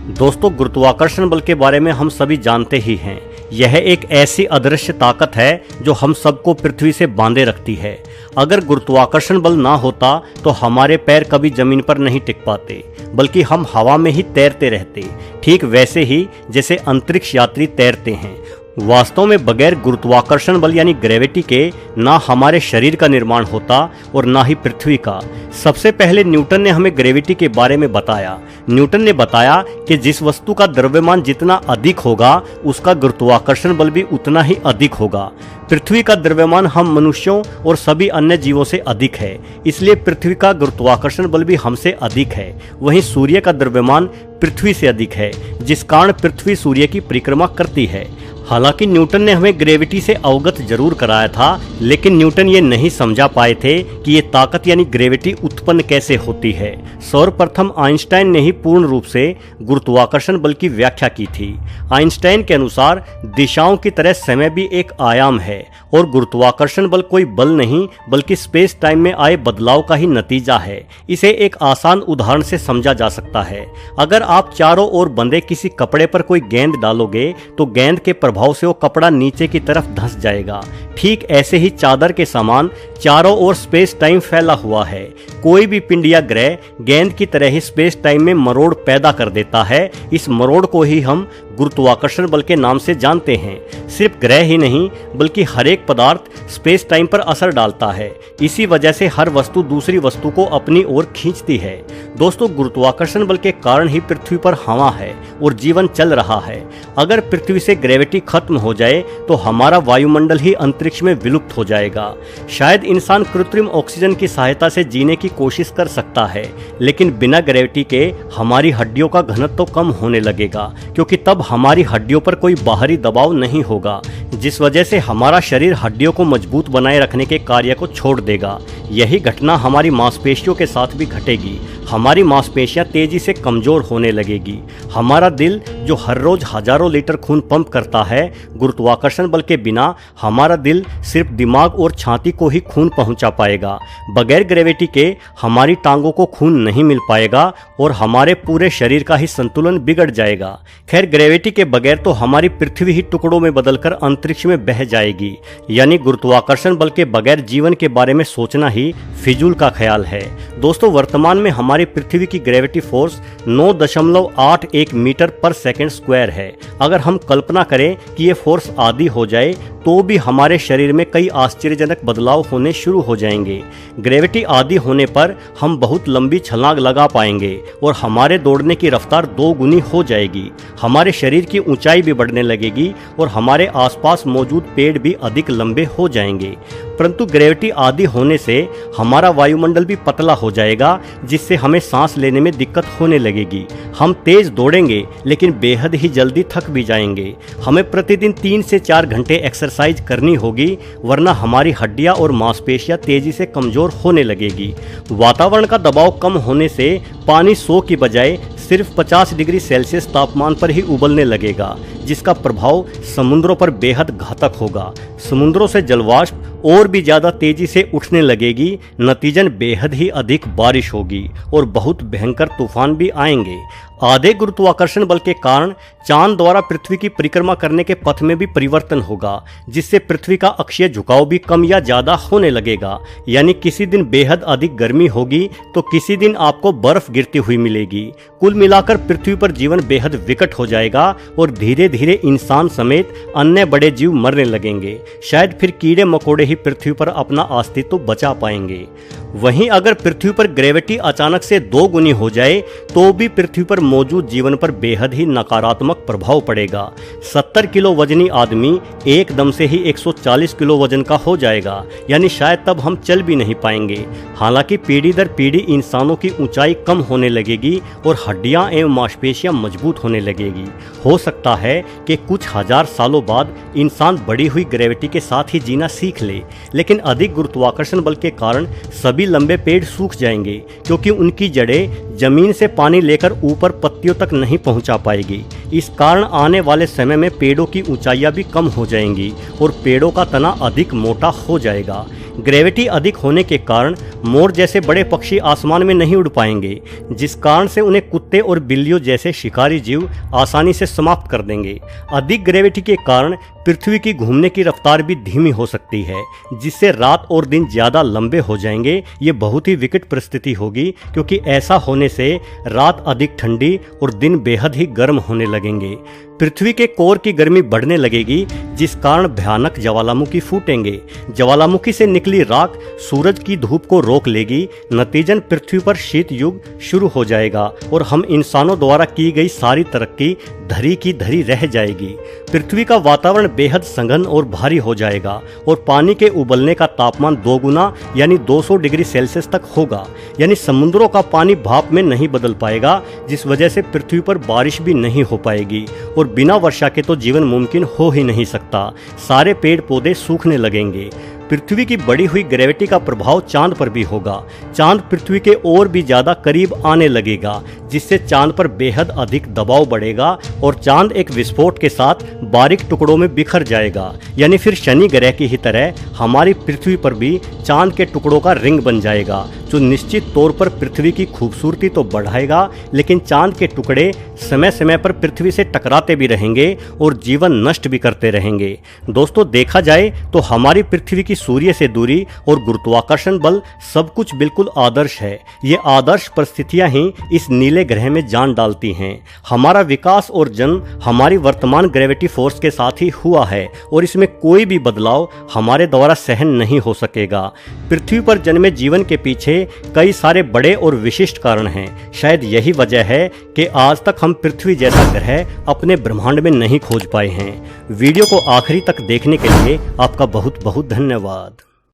दोस्तों, गुरुत्वाकर्षण बल के बारे में हम सभी जानते ही हैं। यह एक ऐसी अदृश्य ताकत है जो हम सबको पृथ्वी से बांधे रखती है। अगर गुरुत्वाकर्षण बल ना होता तो हमारे पैर कभी जमीन पर नहीं टिक पाते, बल्कि हम हवा में ही तैरते रहते, ठीक वैसे ही जैसे अंतरिक्ष यात्री तैरते हैं। वास्तव में बगैर गुरुत्वाकर्षण बल यानी ग्रेविटी के ना हमारे शरीर का निर्माण होता और ना ही पृथ्वी का। सबसे पहले न्यूटन ने हमें ग्रेविटी के बारे में बताया। न्यूटन ने बताया कि जिस वस्तु का द्रव्यमान जितना अधिक होगा उसका गुरुत्वाकर्षण बल भी उतना ही अधिक होगा। पृथ्वी का द्रव्यमान हम मनुष्यों और सभी अन्य जीवों से अधिक है, इसलिए पृथ्वी का गुरुत्वाकर्षण बल भी हमसे अधिक है। वहीं सूर्य का द्रव्यमान पृथ्वी से अधिक है, जिस कारण पृथ्वी सूर्य की परिक्रमा करती है। हालांकि न्यूटन ने हमें ग्रेविटी से अवगत जरूर कराया था, लेकिन न्यूटन ये नहीं समझा पाए थे कि ये ताकत यानी ग्रेविटी उत्पन्न कैसे होती है। सर्वप्रथम आइंस्टाइन ने ही पूर्ण रूप से गुरुत्वाकर्षण बल की व्याख्या की थी। आइंस्टाइन के अनुसार दिशाओं की तरह समय भी एक आयाम है और गुरुत्वाकर्षण बल कोई बल नहीं बल्कि स्पेस टाइम में आए बदलाव का ही नतीजा है। इसे एक आसान उदाहरण से समझा जा सकता है। अगर आप चारों ओर बंधे किसी कपड़े पर कोई गेंद डालोगे तो गेंद के प्रभाव से वो कपड़ा नीचे की तरफ धंस जाएगा। ठीक ऐसे ही चादर के समान चारों ओर स्पेस टाइम फैला हुआ है। कोई भी पिंड या ग्रह गेंद की तरह ही स्पेस टाइम में मरोड़ पैदा कर देता है। इस मरोड़ को ही हम गुरुत्वाकर्षण बल के नाम से जानते हैं। सिर्फ ग्रह ही नहीं बल्कि हर एक पदार्थ स्पेस टाइम पर असर डालता है। इसी वजह से हर वस्तु दूसरी वस्तु को अपनी ओर खींचती है। दोस्तों, गुरुत्वाकर्षण बल के कारण ही पृथ्वी पर हवा है और जीवन चल रहा है। अगर पृथ्वी से ग्रेविटी खत्म हो जाए तो हमारा वायुमंडल ही अंतरिक्ष में विलुप्त हो जाएगा। शायद इंसान कृत्रिम ऑक्सीजन की सहायता से जीने की कोशिश कर सकता है, लेकिन बिना ग्रेविटी के हमारी हड्डियों का घनत्व तो कम होने लगेगा, क्योंकि तब हमारी हड्डियों पर कोई बाहरी दबाव नहीं होगा, जिस वजह से हमारा शरीर हड्डियों को मजबूत बनाए रखने के कार्य को छोड़ देगा। यही घटना हमारी मांसपेशियों के साथ भी घटेगी। हमारी मांसपेशियां तेजी से कमजोर होने लगेगी। हमारा दिल जो हर रोज हजारों लीटर खून पंप करता है, गुरुत्वाकर्षण बल के बिना हमारा दिल सिर्फ दिमाग और छाती को ही खून पहुंचा पाएगा। बगैर ग्रेविटी के हमारी टांगों को खून नहीं मिल पाएगा और हमारे पूरे शरीर का ही संतुलन बिगड़ जाएगा। खैर, ग्रेविटी के बगैर तो हमारी पृथ्वी ही टुकड़ों में बदलकर अंतरिक्ष में बह जाएगी। यानी गुरुत्वाकर्षण बल के बगैर जीवन के बारे में सोचना ही फिजूल का ख्याल है। दोस्तों, वर्तमान में हमारी पृथ्वी की ग्रेविटी फोर्स 9.81 मीटर पर सेकंड स्क्वायर है। अगर हम कल्पना करें कि ये फोर्स आधी हो जाए तो भी हमारे शरीर में कई आश्चर्यजनक बदलाव होने शुरू हो जाएंगे। ग्रेविटी आधी होने पर हम बहुत लंबी छलांग लगा पाएंगे और हमारे दौड़ने की रफ्तार 2 गुनी हो जाएगी। हमारे शरीर की ऊंचाई भी बढ़ने लगेगी और हमारे आसपास मौजूद पेड़ भी अधिक लंबे हो जाएंगे। परंतु ग्रेविटी आधी होने से हमारा वायुमंडल भी पतला हो जाएगा, जिससे हमें सांस लेने में दिक्कत होने लगेगी। हम तेज दौड़ेंगे लेकिन बेहद ही जल्दी थक भी जाएंगे। हमें प्रतिदिन 3 से 4 घंटे एक्सरसाइज करनी होगी, वरना हमारी हड्डियां और मांसपेशियां तेजी से कमजोर होने लगेगी। वातावरण का दबाव कम होने से पानी 100 की बजाय सिर्फ 50 डिग्री सेल्सियस तापमान पर ही उबलने लगेगा, जिसका प्रभाव समुद्रों पर बेहद घातक होगा। समुद्रों से जलवाष्प और भी ज्यादा तेजी से उठने लगेगी। नतीजन बेहद ही अधिक बारिश होगी और बहुत भयंकर तूफान भी आएंगे। आधे गुरुत्वाकर्षण बल के कारण चांद द्वारा पृथ्वी की परिक्रमा करने के पथ में भी परिवर्तन होगा, जिससे पृथ्वी का अक्षीय झुकाव भी कम या ज्यादा होने लगेगा। यानी किसी दिन बेहद अधिक गर्मी होगी तो किसी दिन आपको बर्फ गिरती हुई मिलेगी। कुल मिलाकर पृथ्वी पर जीवन बेहद विकट हो जाएगा और धीरे धीरे इंसान समेत अन्य बड़े जीव मरने लगेंगे। शायद फिर कीड़े मकोड़े ही पृथ्वी पर अपना अस्तित्व बचा पाएंगे। वहीं अगर पृथ्वी पर ग्रेविटी अचानक से 2 गुनी हो जाए तो भी पृथ्वी पर मौजूद जीवन पर बेहद ही नकारात्मक प्रभाव पड़ेगा। 70 किलो वजनी आदमी एकदम से ही 140 किलो वजन का हो जाएगा, यानी शायद तब हम चल भी नहीं पाएंगे। हालांकि पीढ़ी दर पीढ़ी इंसानों की ऊंचाई कम होने लगेगी और हड्डियां एवं मांसपेशियां मजबूत होने लगेगी। हो सकता है कि कुछ हजार सालों बाद इंसान बढ़ी हुई ग्रेविटी के साथ ही जीना सीख ले, लेकिन अधिक गुरुत्वाकर्षण बल के कारण सभी लंबे पेड़ सूख जाएंगे, क्योंकि उनकी जड़ें जमीन से पानी लेकर ऊपर पत्तियों तक नहीं पहुंचा पाएगी। इस कारण आने वाले समय में पेड़ों की ऊंचाइयां भी कम हो जाएंगी और पेड़ों का तना अधिक मोटा हो जाएगा। ग्रेविटी अधिक होने के कारण मोर जैसे बड़े पक्षी आसमान में नहीं उड़ पाएंगे, जिस कारण से उन्हें कुत्ते और बिल्लियों जैसे शिकारी जीव आसानी से समाप्त कर देंगे। अधिक ग्रेविटी के कारण पृथ्वी की घूमने की रफ्तार भी धीमी हो सकती है, जिससे रात और दिन ज्यादा लंबे हो जाएंगे। ये बहुत ही विकट परिस्थिति होगी, क्योंकि ऐसा होने से रात अधिक ठंडी और दिन बेहद ही गर्म होने लगेंगे। पृथ्वी के कोर की गर्मी बढ़ने लगेगी, जिस कारण भयानक ज्वालामुखी फूटेंगे। ज्वालामुखी से निकली राख सूरज की धूप को रोक लेगी। नतीजन पृथ्वी पर शीत युग शुरू हो जाएगा और हम इंसानों द्वारा की गई सारी तरक्की धरी की धरी रह जाएगी। पृथ्वी का वातावरण बेहद सघन और भारी हो जाएगा और पानी के उबलने का तापमान 2 गुना यानी 200 डिग्री सेल्सियस तक होगा। यानी समुद्रों का पानी भाप में नहीं बदल पाएगा, जिस वजह से पृथ्वी पर बारिश भी नहीं हो पाएगी और बिना वर्षा के तो जीवन मुमकिन हो ही नहीं सकता। सारे पेड़ पौधे सूखने लगेंगे। पृथ्वी की बढ़ी हुई ग्रेविटी का प्रभाव चांद पर भी होगा। चांद पृथ्वी के और भी ज्यादा करीब आने लगेगा, जिससे चांद पर बेहद अधिक दबाव बढ़ेगा और चांद एक विस्फोट के साथ बारीक टुकड़ों में बिखर जाएगा। यानी फिर शनि ग्रह की ही तरह हमारी पृथ्वी पर भी चांद के टुकड़ों का रिंग बन जाएगा, जो निश्चित तौर पर पृथ्वी की खूबसूरती तो बढ़ाएगा, लेकिन चांद के टुकड़े समय समय पर पृथ्वी से टकराते भी रहेंगे और जीवन नष्ट भी करते रहेंगे। दोस्तों, देखा जाए तो हमारी पृथ्वी की सूर्य से दूरी और गुरुत्वाकर्षण बल सब कुछ बिल्कुल आदर्श है। ये आदर्श परिस्थितियां ही इस नीले ग्रह में जान डालती हैं। हमारा विकास और जन्म हमारी वर्तमान ग्रेविटी फोर्स के साथ ही हुआ है और इसमें कोई भी बदलाव हमारे द्वारा सहन नहीं हो सकेगा। पृथ्वी पर जन्मे जीवन के पीछे कई सारे बड़े और विशिष्ट कारण हैं। शायद यही वजह है कि आज तक हम पृथ्वी जैसा ग्रह अपने ब्रह्मांड में नहीं खोज पाए हैं। वीडियो को आखिरी तक देखने के लिए आपका बहुत बहुत धन्यवाद।